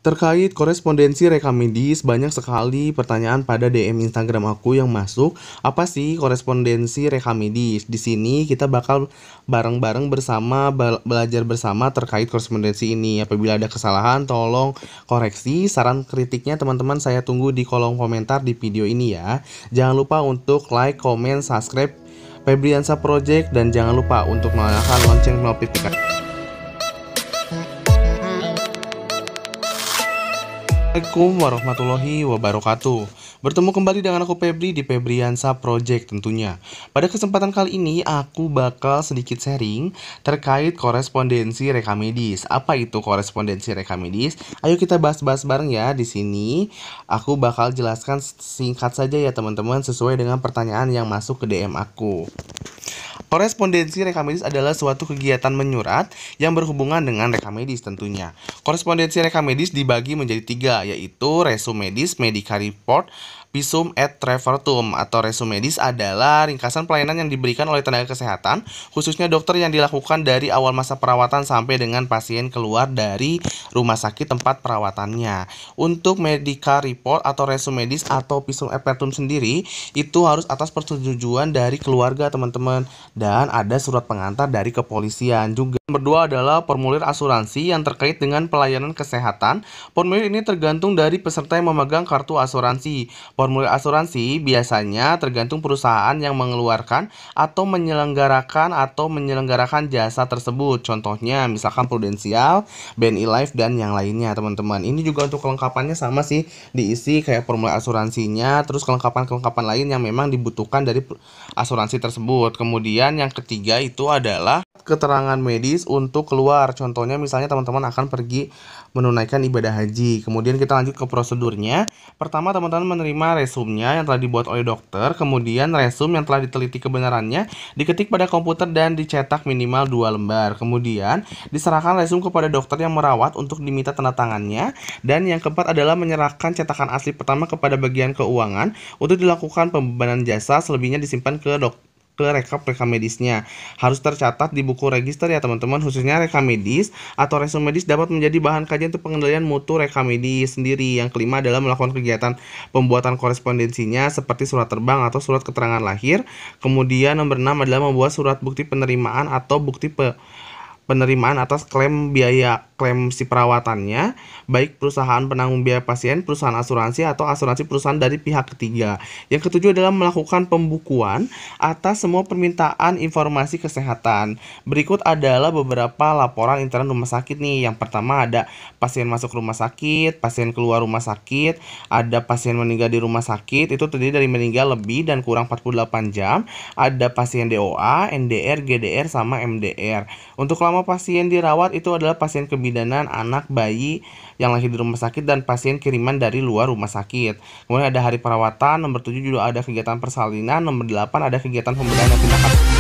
Terkait korespondensi rekam medis, banyak sekali pertanyaan pada DM Instagram aku yang masuk. Apa sih korespondensi rekam medis? Di sini kita bakal bareng-bareng bersama belajar bersama terkait korespondensi ini. Apabila ada kesalahan, tolong koreksi. Saran kritiknya teman-teman saya tunggu di kolom komentar di video ini ya. Jangan lupa untuk like, comment, subscribe Febriansa Project, dan jangan lupa untuk menyalakan lonceng notifikasi. Assalamualaikum warahmatullahi wabarakatuh. Bertemu kembali dengan aku Febri di Febriansa Project tentunya. Pada kesempatan kali ini aku bakal sedikit sharing terkait korespondensi rekam medis. Apa itu korespondensi rekam medis? Ayo kita bahas-bahas bareng ya di sini. Aku bakal jelaskan singkat saja ya teman-teman sesuai dengan pertanyaan yang masuk ke DM aku. Korespondensi rekam medis adalah suatu kegiatan menyurat yang berhubungan dengan rekam medis tentunya. Korespondensi rekam medis dibagi menjadi tiga, yaitu resume medis, medical report, visum et repertum. Atau resume medis adalah ringkasan pelayanan yang diberikan oleh tenaga kesehatan, khususnya dokter, yang dilakukan dari awal masa perawatan sampai dengan pasien keluar dari rumah sakit tempat perawatannya. Untuk medical report atau resume medis atau visum et repertum sendiri, itu harus atas persetujuan dari keluarga teman-teman, dan ada surat pengantar dari kepolisian juga. Nomor 2 adalah formulir asuransi yang terkait dengan pelayanan kesehatan. Formulir ini tergantung dari peserta yang memegang kartu asuransi. Formulir asuransi biasanya tergantung perusahaan yang mengeluarkan atau menyelenggarakan jasa tersebut. Contohnya misalkan Prudential, BNI Life, dan yang lainnya teman-teman. Ini juga untuk kelengkapannya sama sih, diisi kayak formulir asuransinya, terus kelengkapan-kelengkapan lain yang memang dibutuhkan dari asuransi tersebut. Kemudian yang ketiga itu adalah keterangan medis untuk keluar. Contohnya misalnya teman-teman akan pergi menunaikan ibadah haji. Kemudian kita lanjut ke prosedurnya. Pertama teman-teman menerima resumnya yang telah dibuat oleh dokter. Kemudian resum yang telah diteliti kebenarannya diketik pada komputer dan dicetak minimal 2 lembar. Kemudian diserahkan resum kepada dokter yang merawat untuk diminta tanda tangannya. Dan yang keempat adalah menyerahkan cetakan asli pertama kepada bagian keuangan untuk dilakukan pembebanan jasa. Selebihnya disimpan ke rekam medisnya. Harus tercatat di buku register ya teman-teman. Khususnya rekam medis atau resume medis dapat menjadi bahan kajian untuk pengendalian mutu rekam medis sendiri. Yang kelima adalah melakukan kegiatan pembuatan korespondensinya seperti surat terbang atau surat keterangan lahir. Kemudian nomor 6 adalah membuat surat bukti penerimaan atau bukti penerimaan atas klaim si perawatannya, baik perusahaan penanggung biaya pasien, perusahaan asuransi, atau asuransi perusahaan dari pihak ketiga. Yang ketujuh adalah melakukan pembukuan atas semua permintaan informasi kesehatan. Berikut adalah beberapa laporan intern rumah sakit nih. Yang pertama ada pasien masuk rumah sakit, pasien keluar rumah sakit, ada pasien meninggal di rumah sakit, itu terdiri dari meninggal lebih dan kurang 48 jam, ada pasien DOA, NDR, GDR, sama MDR. Untuk lama pasien dirawat itu adalah pasien kebidanan, anak, bayi yang lahir di rumah sakit, dan pasien kiriman dari luar rumah sakit. Kemudian ada hari perawatan. Nomor 7 juga ada kegiatan persalinan. Nomor 8 ada kegiatan pemberdayaan dan tindakan